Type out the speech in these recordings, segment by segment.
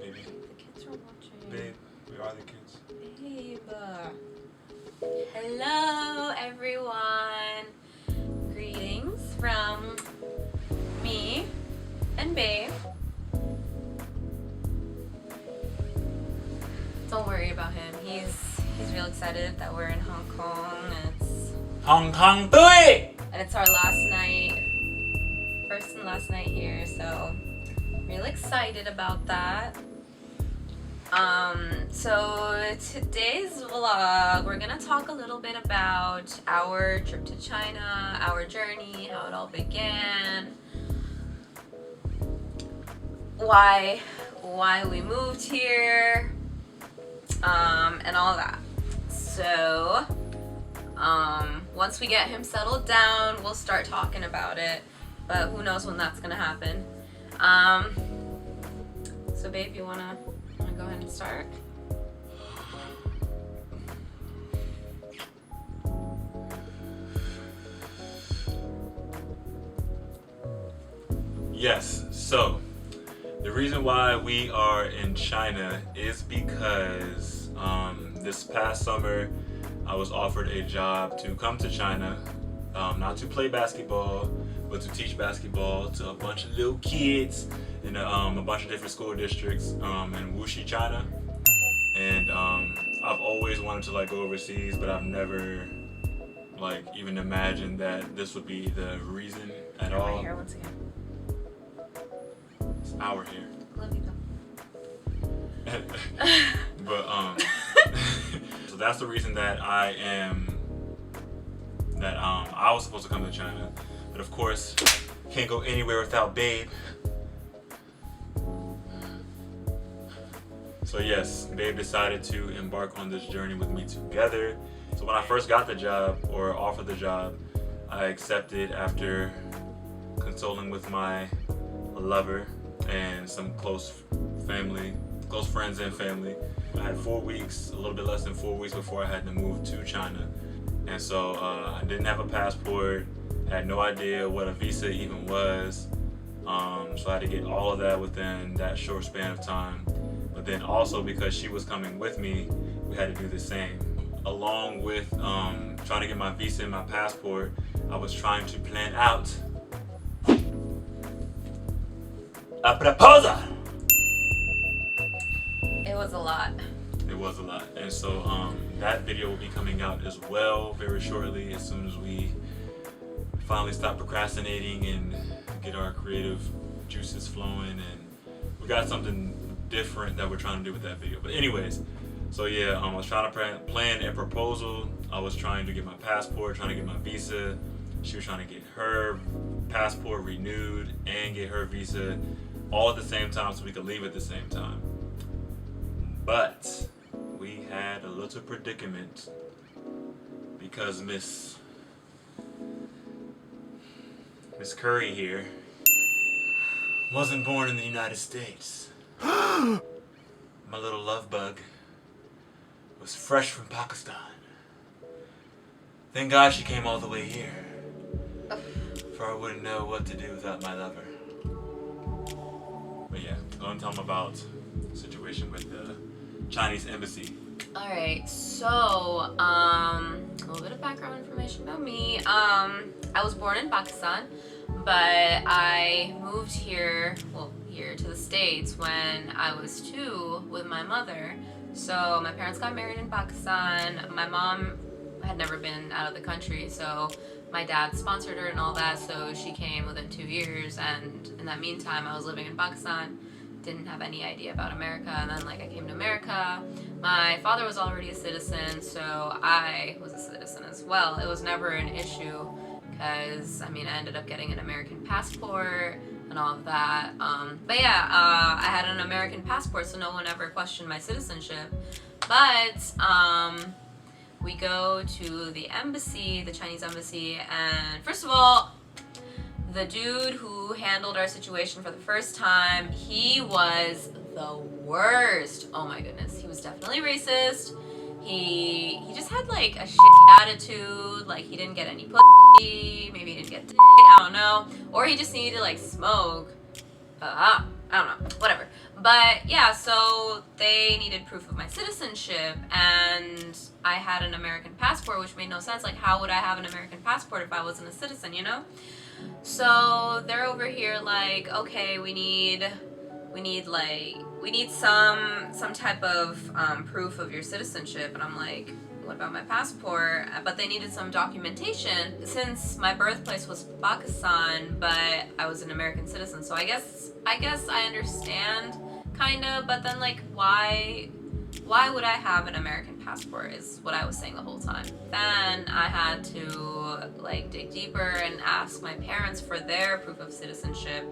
baby. The kids are watching. Babe, where are the kids? Babe. Hello, everyone. Greetings from me and Babe. Don't worry about him. He's real excited that we're in Hong Kong and Hong Kong Tui! it's our last night, first and last night here, so real excited about that. So today's vlog, we're gonna talk a little bit about our trip to China, our journey, how it all began, why we moved here, and all that. So once we get him settled down, we'll start talking about it, but who knows when that's gonna happen. So babe, you wanna go ahead and start? Yes, so the reason why we are in China is because this past summer I was offered a job to come to China, not to play basketball, but to teach basketball to a bunch of little kids in a bunch of different school districts in Wuxi, China. And I've always wanted to like go overseas, but I've never like even imagined that this would be the reason at all. My hair once again. It's our hair. Love you, But so that's the reason that I was supposed to come to China, but of course can't go anywhere without Babe. So yes, Babe decided to embark on this journey with me together. So when I first got the job, or offered the job, I accepted after consulting with my lover and some close friends and family. I had 4 weeks, a little bit less than 4 weeks before I had to move to China. And so I didn't have a passport, had no idea what a visa even was. So I had to get all of that within that short span of time. But then also because she was coming with me, we had to do the same. Along with trying to get my visa and my passport, I was trying to plan out a proposal. It was a lot. It was a lot. And so that video will be coming out as well very shortly, as soon as we finally stop procrastinating and get our creative juices flowing, and we got something different that we're trying to do with that video. But anyways, so yeah, I was trying to plan a proposal. I was trying to get my passport, trying to get my visa. She was trying to get her passport renewed and get her visa all at the same time so we could leave at the same time. But we had a little predicament because Miss Curry here wasn't born in the United States. My little love bug was fresh from Pakistan. Thank God she came all the way here, for I wouldn't know what to do without my lover. But yeah, go and tell them about the situation with the Chinese embassy. Alright, so a little bit of background information about me. I was born in Pakistan, but I moved here to the States when I was 2 with my mother. So my parents got married in Pakistan. My mom had never been out of the country, so my dad sponsored her and all that, so she came within 2 years, and in that meantime I was living in Pakistan. Didn't have any idea about America, and then like I came to America. My father was already a citizen, so I was a citizen as well. It was never an issue because I ended up getting an American passport and all of that. But yeah, I had an American passport, so no one ever questioned my citizenship. But we go to the embassy, the Chinese embassy, and first of all, the dude who handled our situation for the first time, he was the worst. Oh my goodness, he was definitely racist. He just had like a shitty attitude, like he didn't get any pussy, maybe he didn't get dick, I don't know, or he just needed to like smoke. I don't know, whatever. But yeah, so they needed proof of my citizenship, and I had an American passport, which made no sense. Like, how would I have an American passport if I wasn't a citizen, you know? So they're over here like, okay, we need some type of proof of your citizenship. And I'm like, what about my passport? But they needed some documentation since my birthplace was Pakistan, but I was an American citizen. So I guess I understand, kind of, but then like, why would I have an American passport is what I was saying the whole time. Then I had to like dig deeper and ask my parents for their proof of citizenship,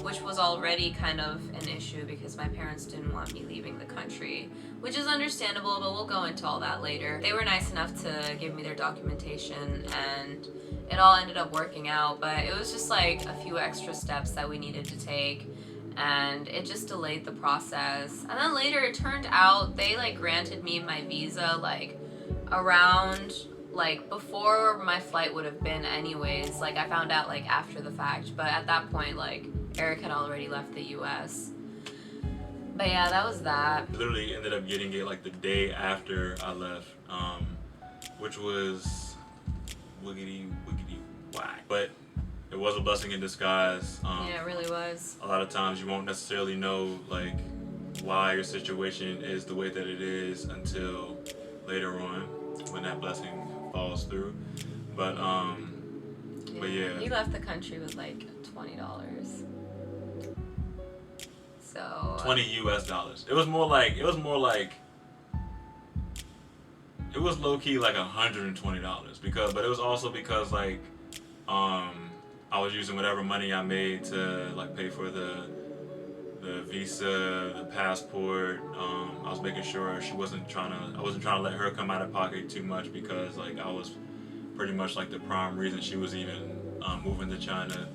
which was already kind of an issue because my parents didn't want me leaving the country, which is understandable, but we'll go into all that later. They were nice enough to give me their documentation, and it all ended up working out, but it was just like a few extra steps that we needed to take, and it just delayed the process. And then later it turned out they like granted me my visa like around like before my flight would have been anyways. Like, I found out like after the fact, but at that point like Eric had already left the US. But yeah, that was that. Literally ended up getting it like the day after I left, which was wiggity whack. But it was a blessing in disguise. Yeah, it really was. A lot of times you won't necessarily know like why your situation is the way that it is until later on when that blessing falls through. But yeah. You left the country with like $20. So 20 US dollars. It was low key like $120 because, but it was also because like I was using whatever money I made to like pay for the visa, the passport. I was making sure I wasn't trying to let her come out of pocket too much because like I was pretty much like the prime reason she was even moving to China,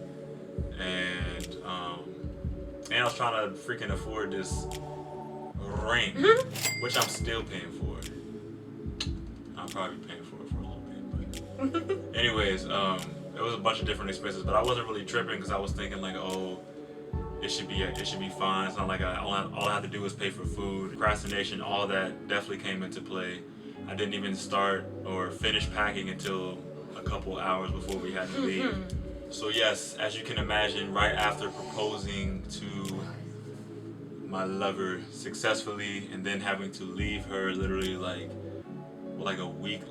and I was trying to freaking afford this ring, which I'm still paying for. I'm probably paying for it for a little bit, but anyways, it was a bunch of different expenses, but I wasn't really tripping because I was thinking like, oh, it should be fine. It's not like all I have to do is pay for food. Procrastination, all that definitely came into play. I didn't even start or finish packing until a couple hours before we had to leave. So yes, as you can imagine, right after proposing to my lover successfully and then having to leave her literally like a week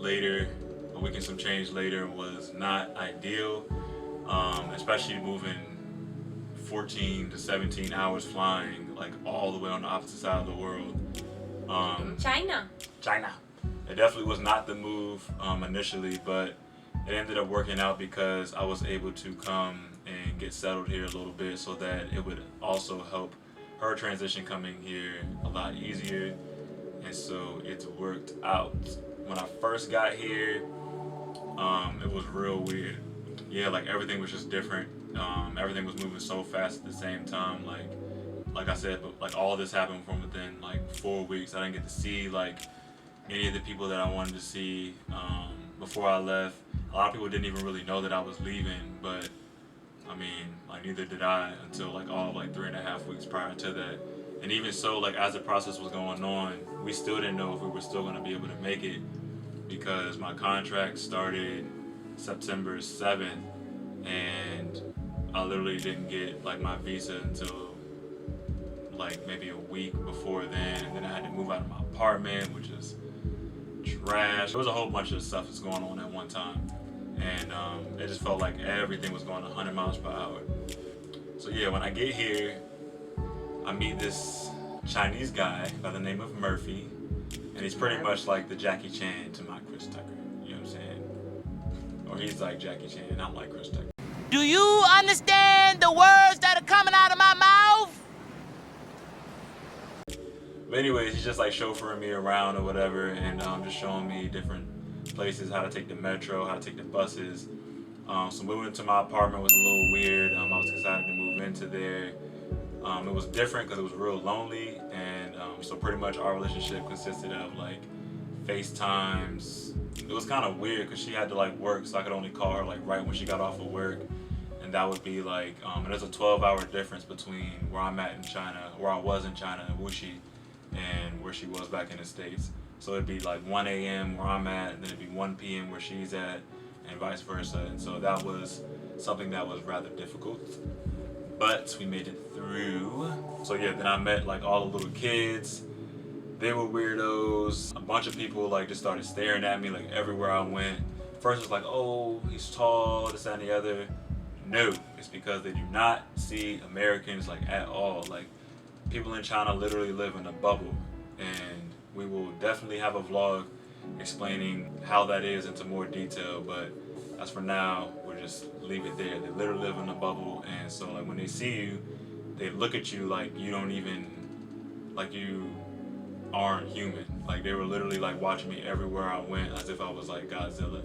and some change later was not ideal, especially moving 14 to 17 hours flying like all the way on the opposite side of the world. China. It definitely was not the move initially, but it ended up working out because I was able to come and get settled here a little bit so that it would also help her transition coming here a lot easier, and so it's worked out. When I first got here, it was real weird. Yeah, like everything was just different. Everything was moving so fast at the same time. Like I said, but like all this happened from within like 4 weeks. I didn't get to see like any of the people that I wanted to see before I left. A lot of people didn't even really know that I was leaving, but I mean, like neither did I until like all of like 3.5 weeks prior to that. And even so, like as the process was going on, we still didn't know if we were still going to be able to make it because my contract started September 7th, and I literally didn't get like my visa until like maybe a week before then, and then I had to move out of my apartment, which is trash. There was a whole bunch of stuff that's going on at one time, and it just felt like everything was going 100 miles per hour. So yeah, when I get here, I meet this Chinese guy by the name of Murphy, and he's pretty much like the Jackie Chan to my Chris Tucker. You know what I'm saying? Or he's like Jackie Chan, and I'm like Chris Tucker. Do you understand the words that are coming out of my mouth? But anyways, he's just like chauffeuring me around or whatever, and just showing me different places, how to take the metro, how to take the buses. So moving into my apartment was a little weird. I was excited to move into there. It was different because it was real lonely, and so pretty much our relationship consisted of like FaceTimes. It was kind of weird because she had to like work, so I could only call her like right when she got off of work, and and that would be like, and there's a 12-hour difference between where I'm at in China, where I was in China in Wuxi, and where she was back in the States. So it'd be like 1 a.m. where I'm at, and then it'd be 1 p.m. where she's at, and vice versa. And so that was something that was rather difficult, but we made it through. So yeah, then I met like all the little kids. They were weirdos. A bunch of people like just started staring at me like everywhere I went. First it was like, oh, he's tall, this, that, and the other. No, it's because they do not see Americans like at all. Like, people in China literally live in a bubble, and we will definitely have a vlog explaining how that is into more detail, but as for now, we'll just leave it there. They literally live in a bubble, and so like when they see you, they look at you like you don't even, like you aren't human. Like they were literally like watching me everywhere I went as if I was like Godzilla.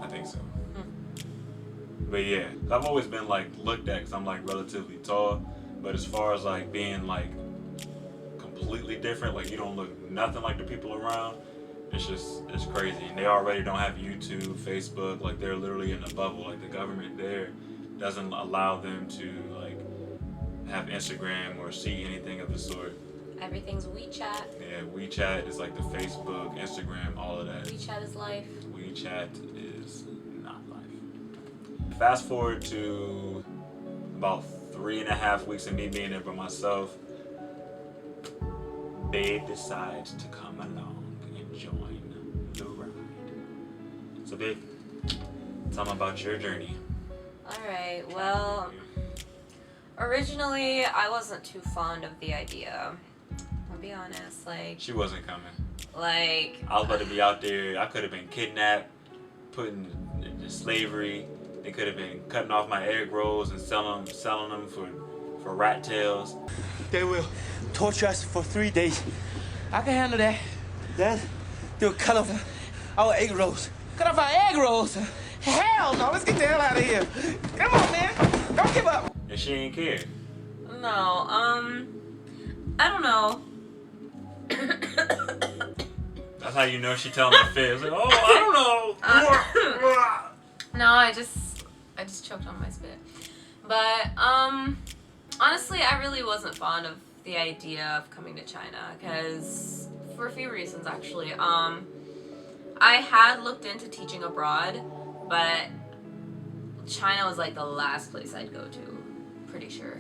I think so. But yeah, I've always been like looked at because I'm like relatively tall, but as far as like being like completely different, like you don't look nothing like the people around, it's crazy. And they already don't have YouTube, Facebook, like they're literally in a bubble. Like the government there doesn't allow them to like have Instagram or see anything of the sort. Everything's WeChat. Yeah, WeChat is like the Facebook, Instagram, all of that. WeChat is life. WeChat is not life. Fast forward to about 3.5 weeks of me being there by myself. Babe decides to come along and join the ride. So babe, tell me about your journey. Alright, well, originally I wasn't too fond of the idea. I'll be honest, like... She wasn't coming. Like... I was about to be out there. I could have been kidnapped, put in slavery. They could have been cutting off my egg rolls and selling them for rat tails. They will torture us for 3 days. I can handle that. Then they'll cut off our egg rolls. Cut off our egg rolls. Hell no, let's get the hell out of here. Come on, man. Don't give up. And she ain't care. No, I don't know. That's how you know she telling the fibs. Like, oh, I don't know. No, I just choked on my spit. But honestly, I really wasn't fond of the idea of coming to China because for a few reasons actually. I had looked into teaching abroad, but China was like the last place I'd go to, pretty sure.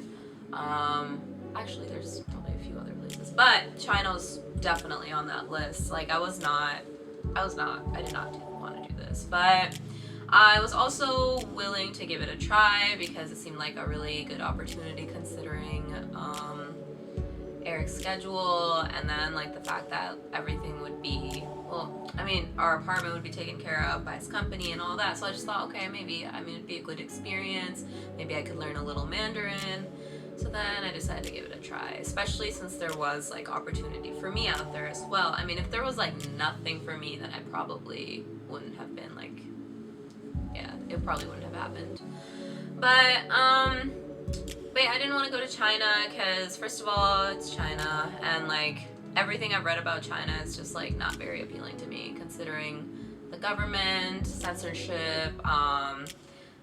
Actually, there's probably a few other places, but China was definitely on that list. Like I did not want to do this, but I was also willing to give it a try because it seemed like a really good opportunity considering Eric's schedule, and then like the fact that everything would be, well, I mean, our apartment would be taken care of by his company and all that. So I just thought, okay, maybe, I mean, it'd be a good experience. Maybe I could learn a little Mandarin. So then I decided to give it a try, especially since there was like opportunity for me out there as well. I mean, if there was like nothing for me, then I probably wouldn't have been like, yeah, it probably wouldn't have happened. But I didn't want to go to China because first of all, it's China, and like everything I've read about China is just like not very appealing to me, considering the government, censorship,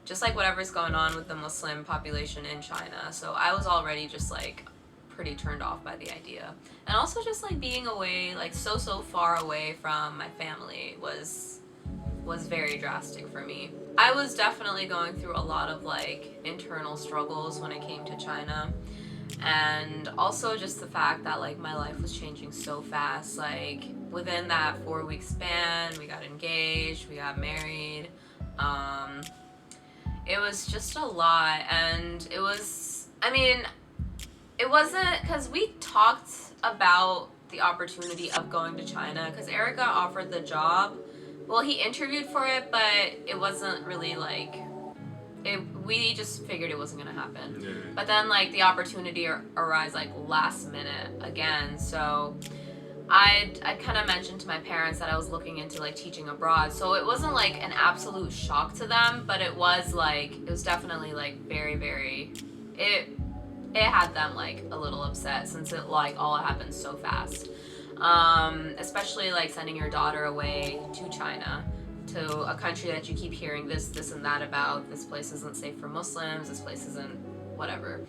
just like whatever's going on with the Muslim population in China. So I was already just like pretty turned off by the idea. And also just like being away, like so far away from my family was very drastic for me. I was definitely going through a lot of like internal struggles when it came to China. And also just the fact that like my life was changing so fast. Like within that 4-week span, we got engaged, we got married. It was just a lot, and it was, I mean, it wasn't, because we talked about the opportunity of going to China, because Eric got offered the job. Well, he interviewed for it, but it wasn't really like, we just figured it wasn't gonna happen. Yeah. But then like the opportunity arose like last minute again, so I'd kind of mentioned to my parents that I was looking into like teaching abroad, so it wasn't like an absolute shock to them, but it was definitely like very it had them like a little upset since it like all happened so fast. Especially like sending your daughter away to China, to a country that you keep hearing this and that about. This place isn't safe for Muslims, this place isn't whatever.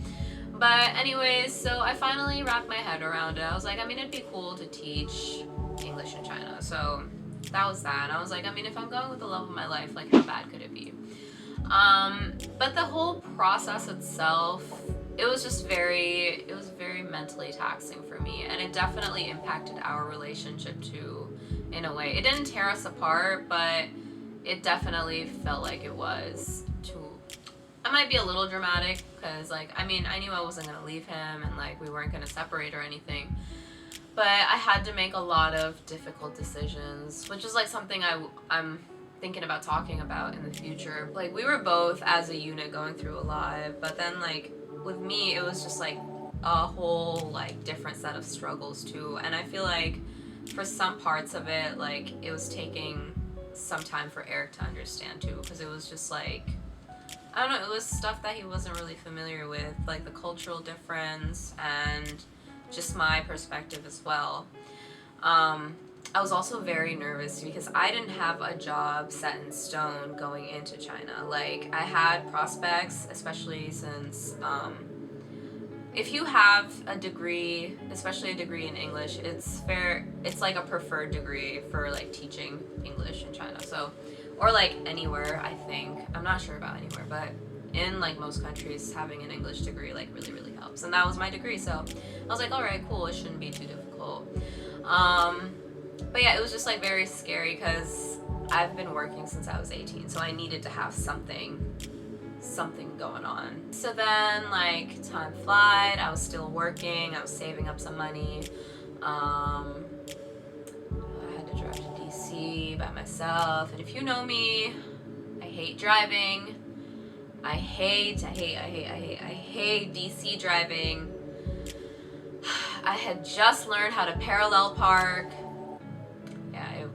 But anyways, so I finally wrapped my head around it. I was like, I mean, it'd be cool to teach English in China. So that was that. And I was like, I mean, if I'm going with the love of my life, like how bad could it be? But the whole process itself, it was very mentally taxing for me. And it definitely impacted our relationship too, in a way. It didn't tear us apart, but it definitely felt like it was too. I might be a little dramatic because, like, I mean, I knew I wasn't going to leave him and, like, we weren't going to separate or anything. But I had to make a lot of difficult decisions, which is, like, something I'm thinking about talking about in the future. Like, we were both, as a unit, going through a lot. But then, like, with me, it was just, like, a whole, like, different set of struggles, too. And I feel like for some parts of it, like, it was taking some time for Eric to understand, too. Because it was just, like, I don't know, it was stuff that he wasn't really familiar with, like the cultural difference and just my perspective as well. I was also very nervous because I didn't have a job set in stone going into China. Like, I had prospects, especially since if you have a degree, especially a degree in English, it's like a preferred degree for like teaching English in China. So, or like anywhere, I think. I'm not sure about anywhere, but in like most countries, having an English degree like really helps. And that was my degree, so I was like, all right, cool, it shouldn't be too difficult. But yeah, it was just like very scary because I've been working since I was 18, so I needed to have something going on. So then like time flied, I was still working, I was saving up some money. I had to drive to DC by myself, and if you know me, I hate driving. I hate DC driving. I had just learned how to parallel park. Yeah,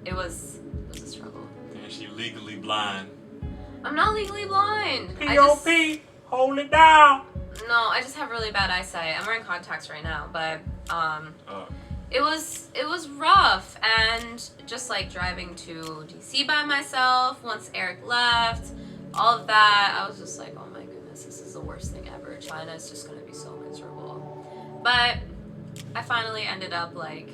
it was a struggle. And she legally blind. I'm not legally blind. P.O.P. Hold it down. No, I just have really bad eyesight. I'm wearing contacts right now, but it was rough, and just like driving to DC by myself once Eric left, all of that, I was just like, oh my goodness, this is the worst thing ever. China is just gonna be so miserable. But I finally ended up like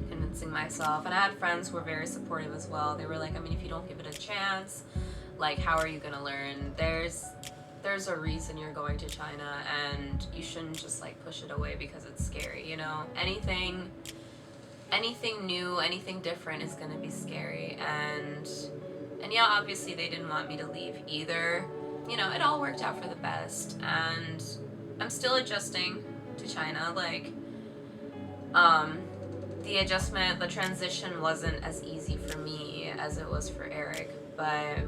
convincing myself, and I had friends who were very supportive as well. They were like, I mean, if you don't give it a chance, like, how are you gonna learn? There's a reason you're going to China, and you shouldn't just like push it away because it's scary, you know? Anything new, anything different is gonna be scary, and yeah, obviously they didn't want me to leave either. You know, it all worked out for the best, and I'm still adjusting to China. Like, the transition wasn't as easy for me as it was for Eric, but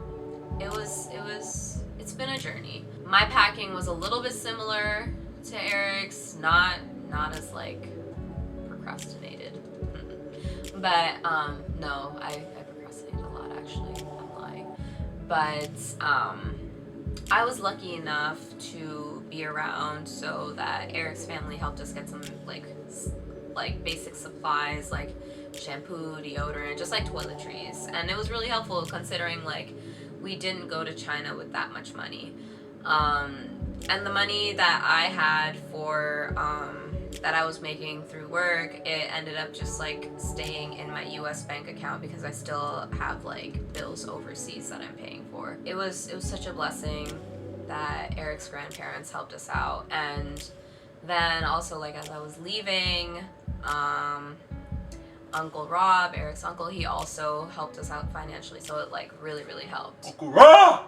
it's been a journey. My packing was a little bit similar to Eric's, not as like procrastinated. But no, I procrastinated a lot, actually. I'm lying. But I was lucky enough to be around so that Eric's family helped us get some like basic supplies like shampoo, deodorant, just like toiletries, and it was really helpful considering like we didn't go to China with that much money, and the money that I had for that I was making through work, it ended up just like staying in my US bank account because I still have like bills overseas that I'm paying for. It was such a blessing that Eric's grandparents helped us out, and then also like as I was leaving, Uncle Rob, Eric's uncle, he also helped us out financially, so it like really helped. Uncle Rob!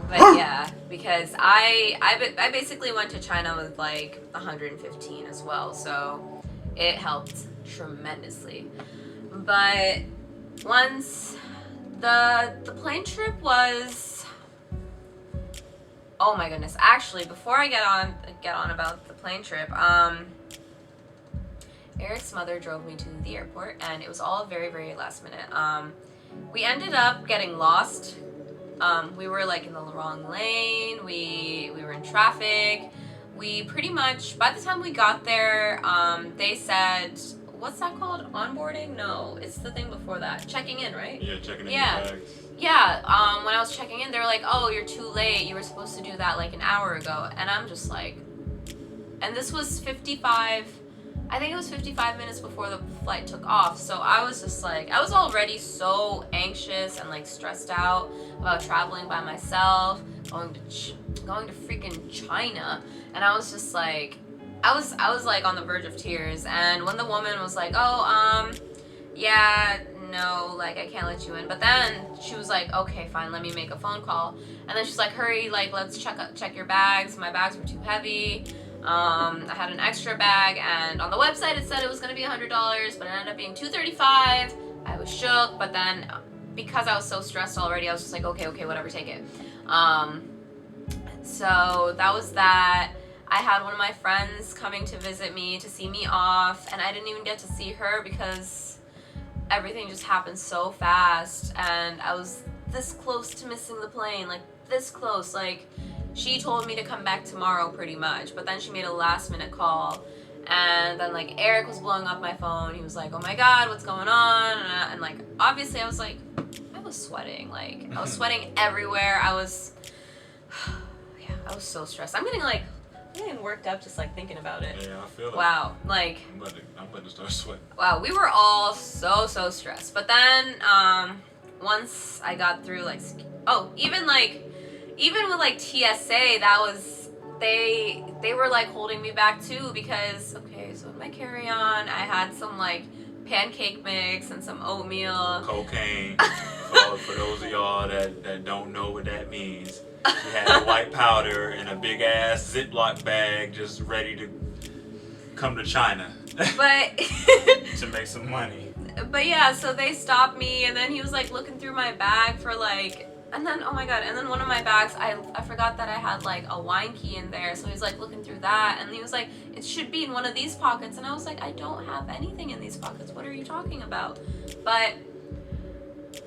But yeah, because I basically went to China with like 115 as well, so it helped tremendously. But once the plane trip was, oh my goodness. Actually, before I get on about the plane trip, Eric's mother drove me to the airport, and it was all very, very last minute. We ended up getting lost. We were like in the wrong lane. We were in traffic. We pretty much, by the time we got there, they said, what's that called? Onboarding? No, it's the thing before that. Checking in, right? Yeah, checking in Yeah. your bags. Yeah, when I was checking in, they were like, oh, you're too late. You were supposed to do that like an hour ago. And I'm just like, and this was 55, I think it was 55 minutes before the flight took off. So I was just like, I was already so anxious and like stressed out about traveling by myself, going to freaking China. And I was just like, I was like on the verge of tears. And when the woman was like, oh, yeah, no, like I can't let you in. But then she was like, okay, fine, let me make a phone call. And then she's like, hurry, like let's check your bags. My bags were too heavy. I had an extra bag, and on the website it said it was gonna be $100, but it ended up being $235. I was shook, but then because I was so stressed already, I was just like, okay, whatever, take it. So that was that. I had one of my friends coming to visit me to see me off, and I didn't even get to see her because everything just happened so fast, and I was this close to missing the plane, like this close. Like, she told me to come back tomorrow pretty much, but then she made a last minute call, and then like Eric was blowing up my phone. He was like, oh my god, what's going on? And like obviously I was sweating, like I was sweating everywhere. I was so stressed. I'm getting worked up just like thinking about it. Yeah, I feel it. Wow, like I'm about to start sweating. wow, we were all so stressed. But then once I got through like even with like TSA, that was they were like holding me back too, because okay, so in my carry-on I had some like pancake mix and some oatmeal, Cocaine. For those of y'all that don't know what that means, she had a white powder in a big ass Ziploc bag, just ready to come to China but to make some money. but yeah, so they stopped me, and then he was like looking through my bag for like, and then oh my god, and then one of my bags, I forgot that I had like a wine key in there, so he's like looking through that, and he was like, it should be in one of these pockets, and I was like, I don't have anything in these pockets, what are you talking about? But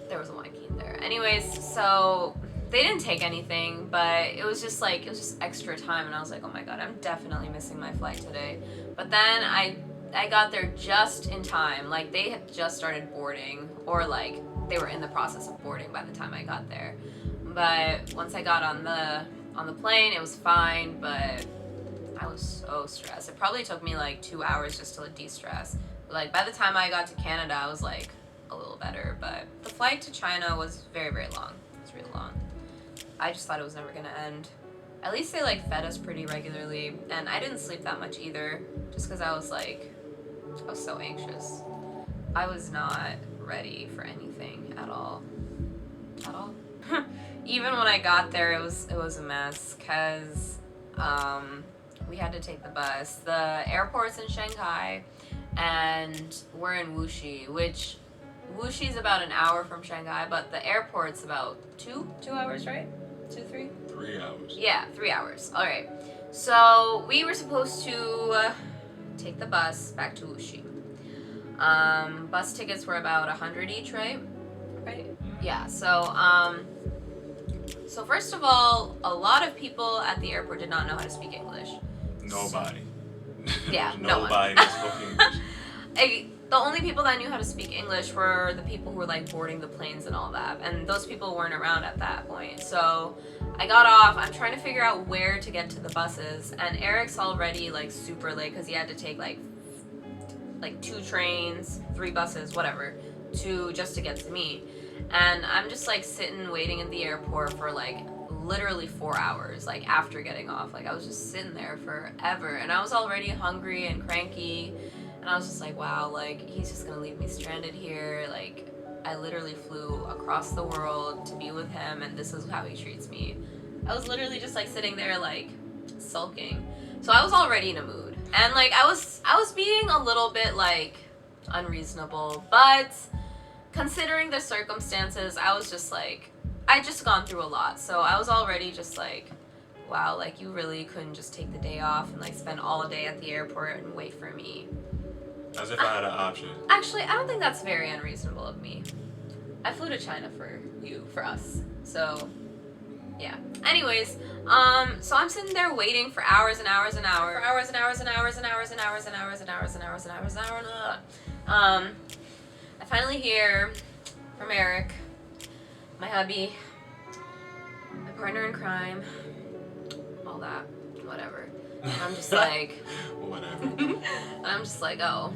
there was a wine key in there. Anyways, so they didn't take anything, but it was just extra time, and I was like, oh my god, I'm definitely missing my flight today. But then I got there just in time. Like, they had just started boarding, or like they were in the process of boarding by the time I got there. But once I got on the plane, it was fine, but I was so stressed. It probably took me like 2 hours just to de-stress. Like, by the time I got to Canada, I was like a little better. But the flight to China was very, very long. It was really long. I just thought it was never gonna end. At least they like fed us pretty regularly, and I didn't sleep that much either, just because I was so anxious. I was not ready for anything at all. Even when I got there, it was a mess, because we had to take the bus. The airport's in Shanghai, and we're in Wuxi, which Wuxi's about an hour from Shanghai, but the airport's about two hours, right? 2, 3? 3 hours. Yeah, 3 hours. All right. So we were supposed to take the bus back to Wuxi. Bus tickets were about 100 each, right? Right? Yeah. So so first of all, a lot of people at the airport did not know how to speak English. Nobody. Yeah, There's no one. nobody that spoke English. The only people that knew how to speak English were the people who were like boarding the planes and all that, and those people weren't around at that point. So I got off. I'm trying to figure out where to get to the buses, and Eric's already like super late because he had to take like 2 trains, 3 buses, whatever, just to get to me. And I'm just like sitting waiting in the airport for like literally 4 hours, like after getting off. Like, I was just sitting there forever, and I was already hungry and cranky. And I was just like, wow, like, he's just gonna leave me stranded here. Like, I literally flew across the world to be with him, and this is how he treats me. I was literally just like sitting there like sulking. So I was already in a mood, and like I was being a little bit like unreasonable, but considering the circumstances, I was just like, I just gone through a lot, so I was already just like, wow, like, you really couldn't just take the day off and like spend all day at the airport and wait for me. As if I had an option. Actually, I don't think that's very unreasonable of me. I flew to China for us. So, yeah. Anyways, so I'm sitting there waiting for hours and hours and hours. For hours and hours and hours and hours and hours and hours and hours and hours and hours and hours. I finally hear from Eric, my hubby, my partner in crime, all that, whatever. And I'm just like, Whatever. and I'm just like, oh,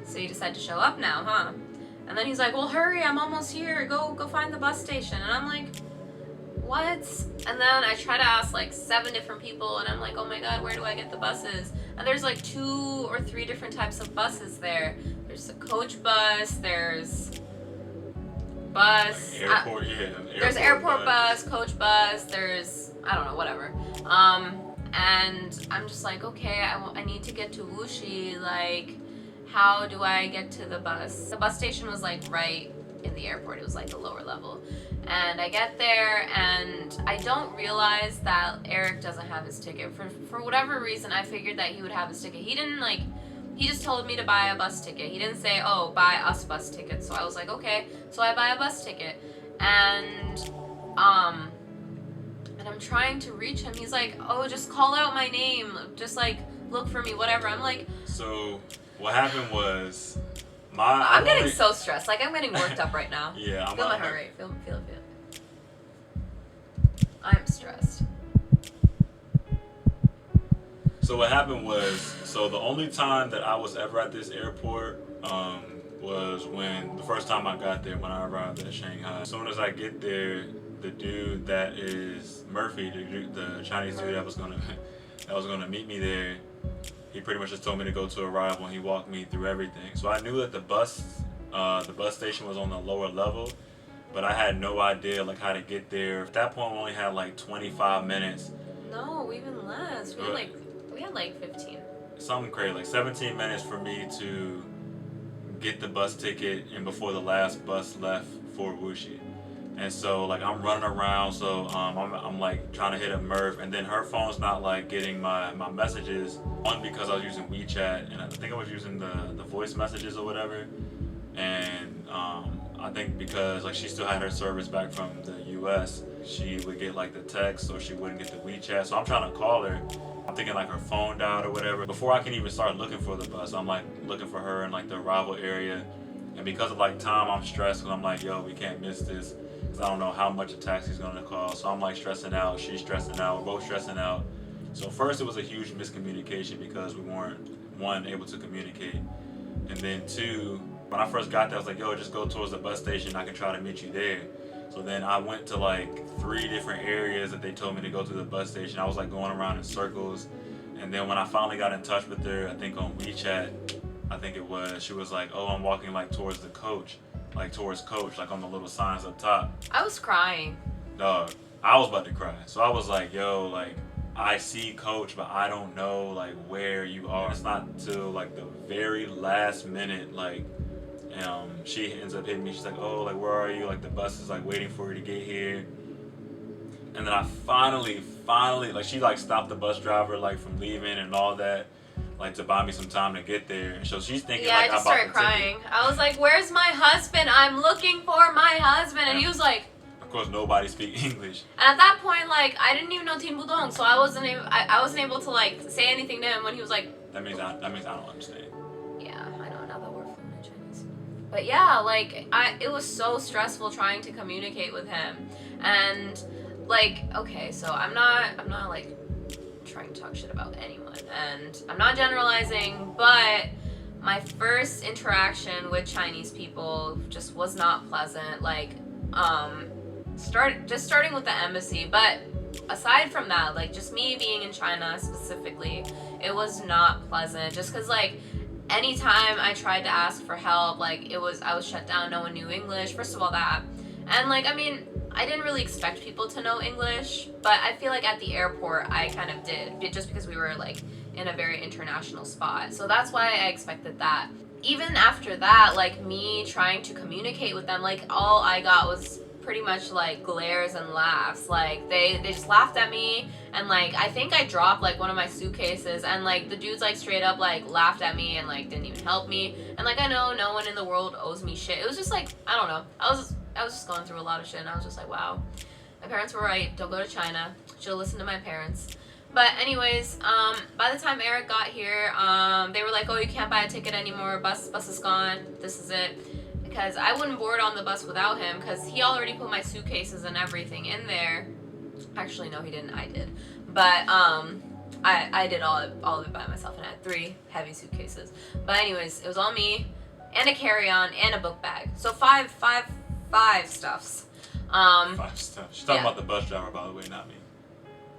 so you decide to show up now, huh? And then he's like, well, hurry, I'm almost here. Go find the bus station. And I'm like, what? And then I try to ask like 7 different people, and I'm like, oh my god, where do I get the buses? And there's like 2 or 3 different types of buses there. There's a coach bus, there's bus. Like airport, yeah. There's airport bus, coach bus, there's, I don't know, whatever. And I'm just like, okay, I need to get to Wuxi, like, how do I get to the bus? The bus station was like right in the airport. It was like the lower level. And I get there and I don't realize that Eric doesn't have his ticket. For whatever reason, I figured that he would have his ticket. He didn't like, he just told me to buy a bus ticket. He didn't say, oh, buy us bus tickets. So I was like, okay. So I buy a bus ticket. And I'm trying to reach him. He's like, oh, just call out my name. Just like, look for me, whatever. I'm like... So what happened was... I'm getting so stressed. Like, I'm getting worked up right now. Yeah, Feel my heart rate. Feel it. I'm stressed. So what happened was, so the only time that I was ever at this airport was when the first time I got there, when I arrived at Shanghai. As soon as I get there, the dude that is Murphy, the Chinese dude that was gonna meet me there, he pretty much just told me to go to arrival, and he walked me through everything. So I knew that the bus station was on the lower level, but I had no idea like how to get there. At that point, we only had like 25 minutes. No, even less. We had like 15. Something crazy, like 17 minutes for me to get the bus ticket and before the last bus left for Wuxi. And so like I'm running around, so I'm like trying to hit a Murph, and then her phone's not like getting my messages. One, because I was using WeChat, and I think I was using the voice messages or whatever. And I think because like she still had her service back from the US, she would get like the text, or she wouldn't get the WeChat. So I'm trying to call her. I'm thinking like her phone died or whatever. Before I can even start looking for the bus, I'm like looking for her in like the arrival area. And because of like time, I'm stressed, because I'm like, yo, we can't miss this. I don't know how much a taxi's gonna cost. So I'm like stressing out, she's stressing out, we're both stressing out. So first it was a huge miscommunication because we weren't, one, able to communicate. And then two, when I first got there, I was like, yo, just go towards the bus station, I can try to meet you there. So then I went to like 3 different areas that they told me to go to the bus station. I was like going around in circles. And then when I finally got in touch with her, I think on WeChat, I think it was, she was like, oh, I'm walking like towards the coach. Like towards coach, like on the little signs up top. I was crying. Dog, I was about to cry. So I was like, yo, like I see coach, but I don't know like where you are. It's not till like the very last minute, like she ends up hitting me. She's like, oh, like where are you? Like the bus is like waiting for you to get here. And then I finally, like she like stopped the bus driver like from leaving and all that, like to buy me some time to get there. And so she's thinking, yeah, like, I just I bought started the ticket. crying. I was like, where's my husband? I'm looking for my husband. And he was like, of course nobody speaks English. and at that point, like, I didn't even know Tin Budong, so I wasn't able to like say anything to him when he was like, That means I don't understand. yeah, I know, now that we're fluent in Chinese. But yeah, like, it was so stressful trying to communicate with him. And like, okay, so I'm not like trying to talk shit about anyone, and I'm not generalizing, but my first interaction with Chinese people just was not pleasant. Like, starting with the embassy, but aside from that, like just me being in China specifically, it was not pleasant. Just because like anytime I tried to ask for help, like I was shut down. No one knew English. First of all, that, and like I mean, I didn't really expect people to know English, but I feel like at the airport I kind of did, just because we were like in a very international spot. So that's why I expected that. Even after that, like me trying to communicate with them, like all I got was pretty much like glares and laughs. Like they just laughed at me, and like I think I dropped like one of my suitcases, and like the dudes like straight up like laughed at me and like didn't even help me. And like I know no one in the world owes me shit. It was just like I don't know. I was just going through a lot of shit, and I was just like, wow, my parents were right. Don't go to China. Should've listened to my parents. But anyways, by the time Eric got here, they were like, oh, you can't buy a ticket anymore. Bus is gone. This is it. Because I wouldn't board on the bus without him, because he already put my suitcases and everything in there. Actually, no, he didn't. I did. But I did all of it by myself, and I had 3 heavy suitcases. But anyways, it was all me, and a carry-on, and a book bag. So five stuffs. 5 stuff. She's talking yeah. about the bus driver, by the way, not me.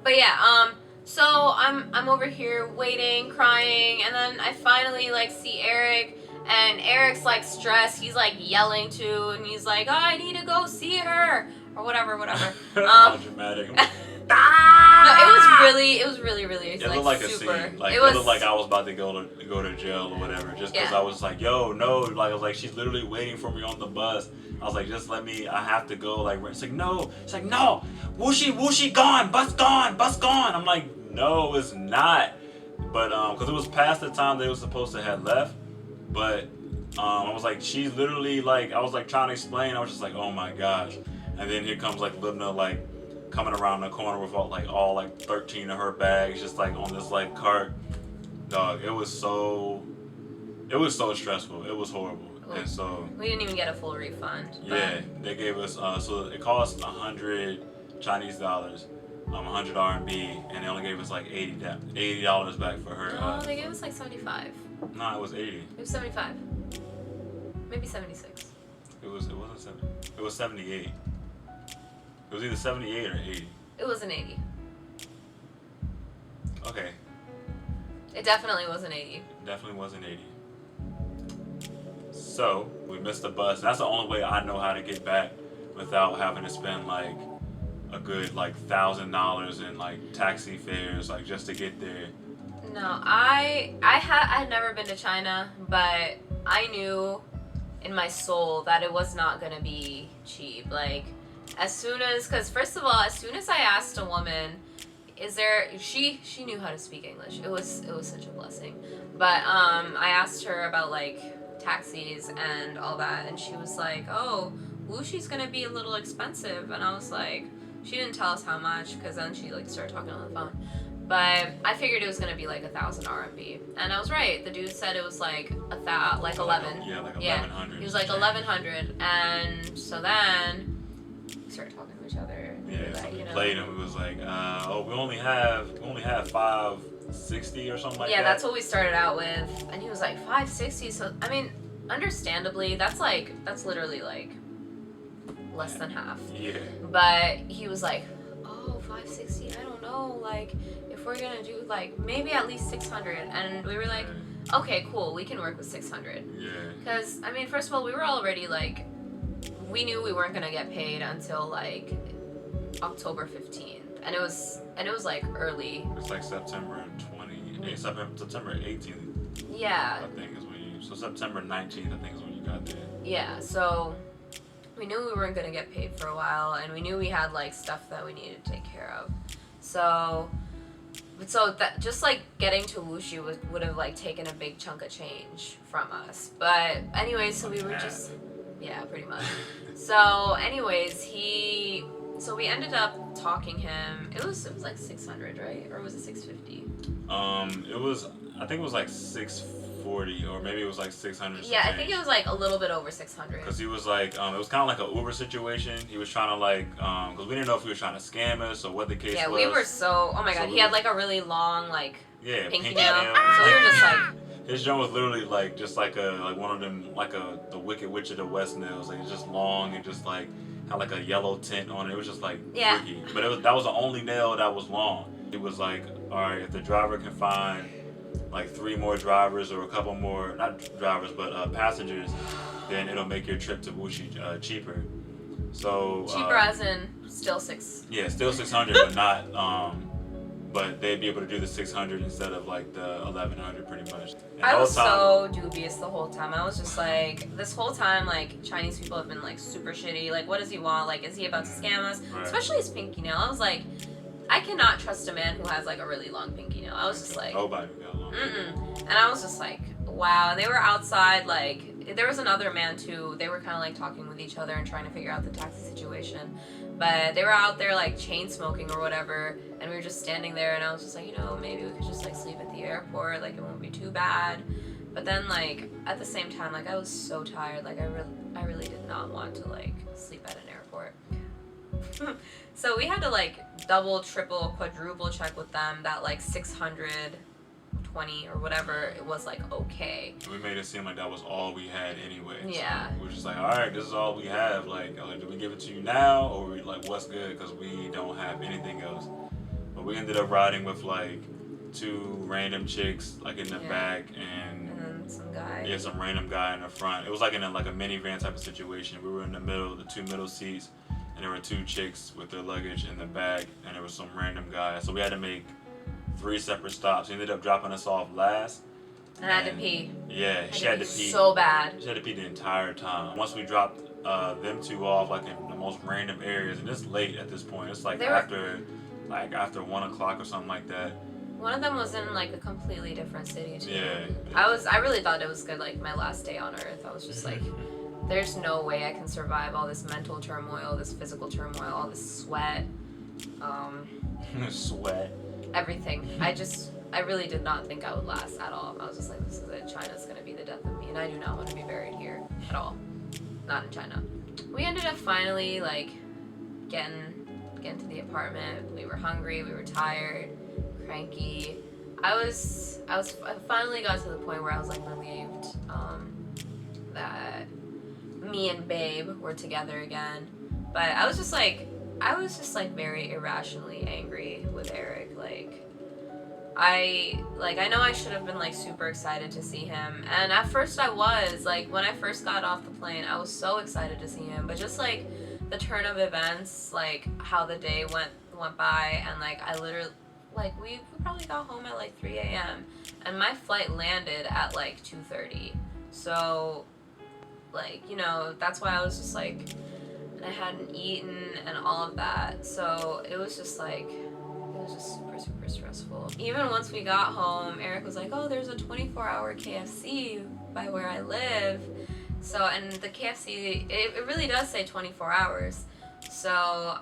But yeah, so I'm over here waiting, crying, and then I finally like see Eric. And Eric's like stressed. He's like yelling too, and he's like, "Oh, I need to go see her," or whatever. All dramatic. No, it was really It like, looked like super. a scene. Like it it was looked like I was about to go to jail or whatever. Just because Yeah. I was like, yo, no. Like I was like, she's literally waiting for me on the bus. I was like, just let me. I have to go. Like it's like no. It's like no. Whooshy gone. Bus gone. I'm like, no, it's not. But because it was past the time they were supposed to have left. But I was like, she's literally like, I was like trying to explain. I was just like, oh my gosh. And then here comes like Libna like coming around the corner with all 13 of her bags just like on this like cart. Dog, it was so stressful. It was horrible. And so we didn't even get a full refund. yeah, they gave us so it cost 100 Chinese dollars, 100 RMB, and they only gave us like $80 back for her. No, they gave us like 75. No, it was 80. It was 75. Maybe 76. It wasn't 70. It was 78. It was either 78 or 80. It was an 80. Okay. It definitely was an 80. Definitely wasn't 80. So we missed the bus. That's the only way I know how to get back without having to spend like a good like $1,000 in like taxi fares, like just to get there. No, I had never been to China, but I knew in my soul that it was not gonna be cheap. Like because first of all, as soon as I asked a woman, she knew how to speak English. It was such a blessing. But I asked her about like taxis and all that, and she was like, oh, Wushi's gonna be a little expensive. And I was like, she didn't tell us how much, because then she like started talking on the phone. But I figured it was gonna be like 1,000 RMB, and I was right. The dude said it was like 11. Yeah, like 1,100. He was like 1,100, and so then we started talking to each other. And Yeah, like, so we played and we was like, we only have 560 or something like that. Yeah, that's what we started out with, and he was like 560. So I mean, understandably, that's literally like less than half. Yeah. But he was like, oh, 560. I don't know, like. If we're gonna do like maybe at least 600, and we were like, okay, cool, we can work with 600. Yeah. Because I mean, first of all, we were already like, we knew we weren't gonna get paid until like October 15th, and it was like early. It's like September 18th. Yeah. I think is when you. So September 19th, I think is when you got there. Yeah. So we knew we weren't gonna get paid for a while, and we knew we had like stuff that we needed to take care of. So that just like getting to Wuxi would have like taken a big chunk of change from us. But anyways, so we were just pretty much. So anyways, so we ended up talking him. It was like 600, right? Or was it 650? I think it was like 640, or maybe it was like 600. Yeah, I think it was like a little bit over 600. Because he was like, it was kind of like an Uber situation. He was trying to like, because we didn't know if he was trying to scam us or what the case was. Yeah, we were so, oh my god, he had like a really long like pinky nail. nail. So we were just like, his joint was literally like just like one of them, like the Wicked Witch of the West nails. Like it's just long and just like had like a yellow tint on it. It was just like freaky. But that was the only nail that was long. It was like, all right, if the driver can find like 3 more drivers or a couple more, not drivers, but passengers, then it'll make your trip to Wuxi cheaper. So cheaper as in still 6. Yeah, still 600, but not but they'd be able to do the 600 instead of like the 1100 pretty much. And I the was whole time- so dubious the whole time. I was just like, this whole time, like, Chinese people have been, like, super shitty. Like, what does he want? Like, is he about to scam us? Right. Especially his pinky nail. I was like, I cannot trust a man who has, like, a really long pinky nail. I was just like, nobody got long. and I was just like, wow. And they were outside, like, there was another man, too. They were kind of, like, talking with each other and trying to figure out the taxi situation. But they were out there, like, chain smoking or whatever. And we were just standing there, and I was just like, you know, maybe we could just, like, sleep at the airport. Like, it won't be too bad. But then, like, at the same time, like, I was so tired. Like, I really did not want to, like, sleep at an airport. So we had to, like, double, triple, quadruple check with them that, like, 620 or whatever, it was, like, okay. We made it seem like that was all we had anyway. Yeah. So we were just like, all right, this is all we have. Like, do we give it to you now, or we like, what's good? Because we don't have anything else. But we ended up riding with like 2 random chicks, like in the back, and then some guy. Yeah, some random guy in the front. It was like in a minivan type of situation. We were in the middle, the 2 middle seats, and there were 2 chicks with their luggage in the back, and there was some random guy. So we had to make 3 separate stops. He ended up dropping us off last. And I had to pee. Yeah, she had to pee so bad. She had to pee the entire time. Once we dropped them 2 off, like in the most random areas, and it's late at this point. It's like after 1 o'clock or something like that. One of them was in like a completely different city too. Yeah. I really thought it was good, like my last day on Earth. I was just like, there's no way I can survive all this mental turmoil, this physical turmoil, all this sweat. Sweat. Everything. I really did not think I would last at all. I was just like, this is it. China's gonna be the death of me, and I do not want to be buried here at all. Not in China. We ended up finally like getting to the apartment. We were hungry. We were tired, cranky. I finally got to the point where I was like relieved that me and Babe were together again. But I was just like very irrationally angry with Eric. I know I should have been like super excited to see him, and at first I was like, when I first got off the plane, I was so excited to see him, but just like the turn of events, like how the day went by, and like I literally, like we probably got home at like 3 a.m. and my flight landed at like 2:30. So like, you know, that's why I was just like, and I hadn't eaten and all of that, so it was just like, it was just super, super stressful. Even once we got home, Eric was like, oh, there's a 24-hour KFC by where I live. So, and the KFC, it really does say 24 hours. So,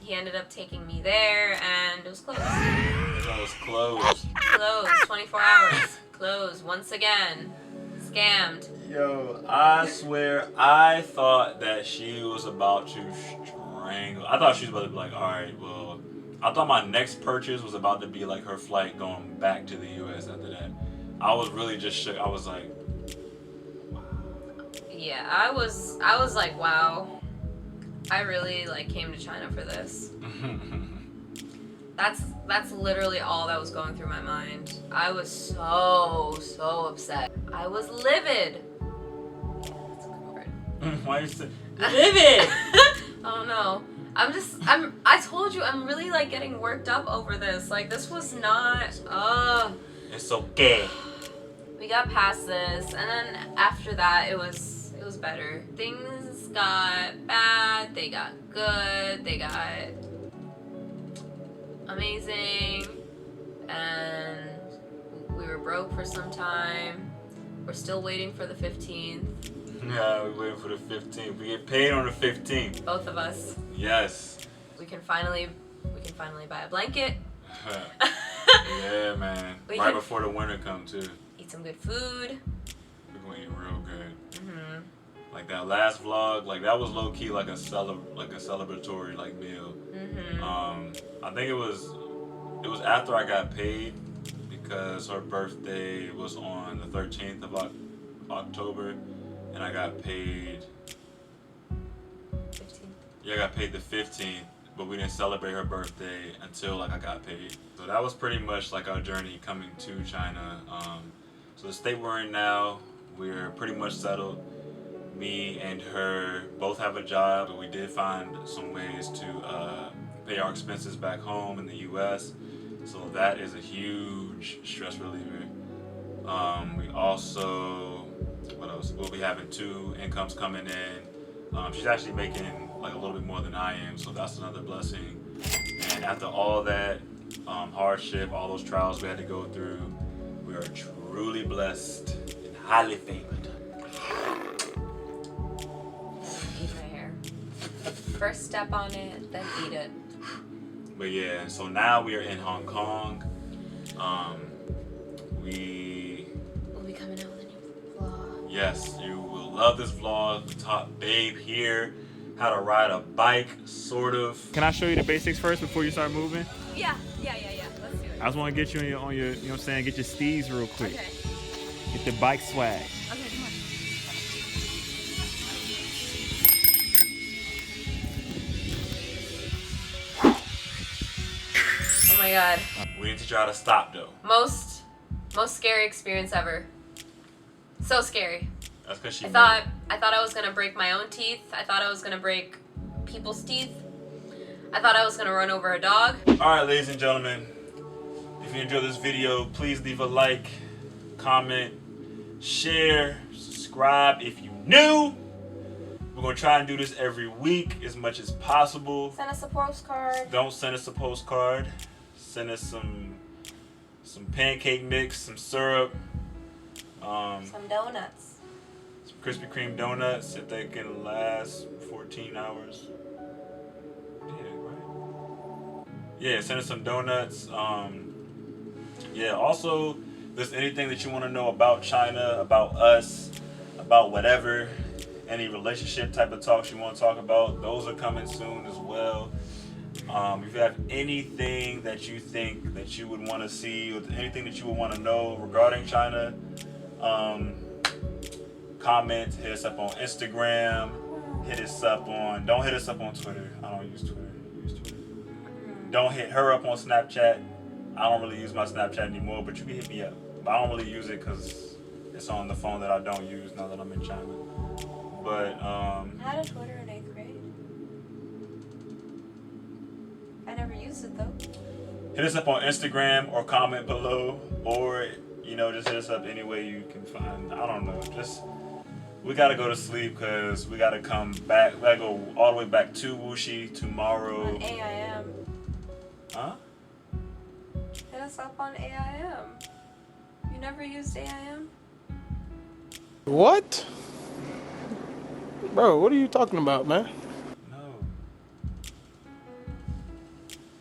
he ended up taking me there, and it was closed. It was closed. Closed, 24 hours. Closed, once again. Scammed. Yo, I swear, I thought that she was about to strangle. I thought she was about to be like, all right, well, I thought my next purchase was about to be like her flight going back to the U.S. after that. I was really just shook. I was like, yeah, I was like, wow, I really like came to China for this. That's literally all that was going through my mind. I was so upset. I was livid. Yeah, that's a good word. why you say livid? Oh no. I told you, I'm really like getting worked up over this. Like, this was not, It's okay. we got past this, and then after that, it was better. Things got bad, they got good, they got amazing, and we were broke for some time. We're still waiting for the 15th. Yeah, we're waiting for the 15th. We get paid on the 15th. Both of us. Yes. We can finally buy a blanket. Yeah, man. We right can before the winter come too. eat some good food. We're gonna eat real good. Mhm. Like that last vlog, like that was low key like a celebratory like meal. Mhm. I think it was after I got paid, because her birthday was on the 13th of October, and I got paid. 15. Yeah, I got paid the 15th, but we didn't celebrate her birthday until like I got paid. So that was pretty much like our journey coming to China. So the state we're in now, we're pretty much settled. Me and her both have a job, but we did find some ways to pay our expenses back home in the U.S. So that is a huge stress reliever. We also, what else? We'll be having 2 incomes coming in. She's actually making like a little bit more than I am, so that's another blessing. And after all that hardship, all those trials we had to go through, we are truly blessed and highly favored. Eat my hair. First step on it, then eat it. But yeah, so now we are in Hong Kong. We'll be coming out with a new vlog. Yes, you will love this vlog. The top babe here, how to ride a bike, sort of. Can I show you the basics first before you start moving? Yeah. Let's do it. I just want to get you on your, you know what I'm saying, get your steez real quick. Okay. Get the bike swag. Okay, come on. Oh my god. We need to try to stop though. Most scary experience ever. So scary. That's because she I thought I was gonna break my own teeth. I thought I was gonna break people's teeth. I thought I was gonna run over a dog. Alright, ladies and gentlemen, if you enjoyed this video, please leave a like, comment, share, subscribe if you new. We're gonna try and do this every week as much as possible. Send us a postcard. Don't send us a postcard. Send us some pancake mix, some syrup, Some donuts. some Krispy Kreme donuts if they can last 14 hours. Yeah, right? Yeah, send us some donuts. Yeah, also, if there's anything that you want to know about China, about us, about whatever, any relationship type of talks you want to talk about, those are coming soon as well. If you have anything that you think that you would want to see or anything that you would want to know regarding China, comment, hit us up on Instagram, don't hit us up on Twitter. I don't use Twitter. You use Twitter. Don't hit her up on Snapchat. I don't really use my Snapchat anymore, but you can hit me up. But I don't really use it because it's on the phone that I don't use now that I'm in China. But I had a Twitter in 8th grade. I never used it though. hit us up on Instagram or comment below, or just hit us up any way you can find. I don't know. Just we gotta go to sleep because we gotta come back. We gotta go all the way back to Wuxi tomorrow. On AIM. Huh? Hit us up on AIM. You never used AIM? What? Bro, what are you talking about, man? No.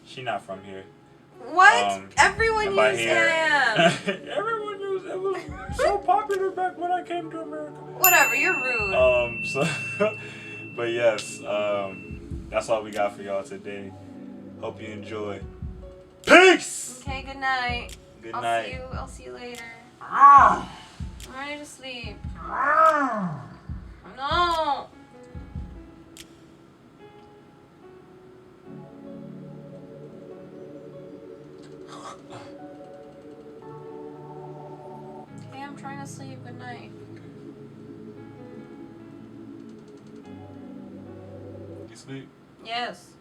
She not from here. What? Everyone and by used here- AIM. Everyone used it. Was so popular back when I came to America. Whatever, you're rude. But yes, that's all we got for y'all today. Hope you enjoy. Peace. Okay, good night. Good night. I'll see you later. Ah. I'm ready to sleep. Ah. No. Okay, I'm trying to sleep. Good night. You sleep? Yes.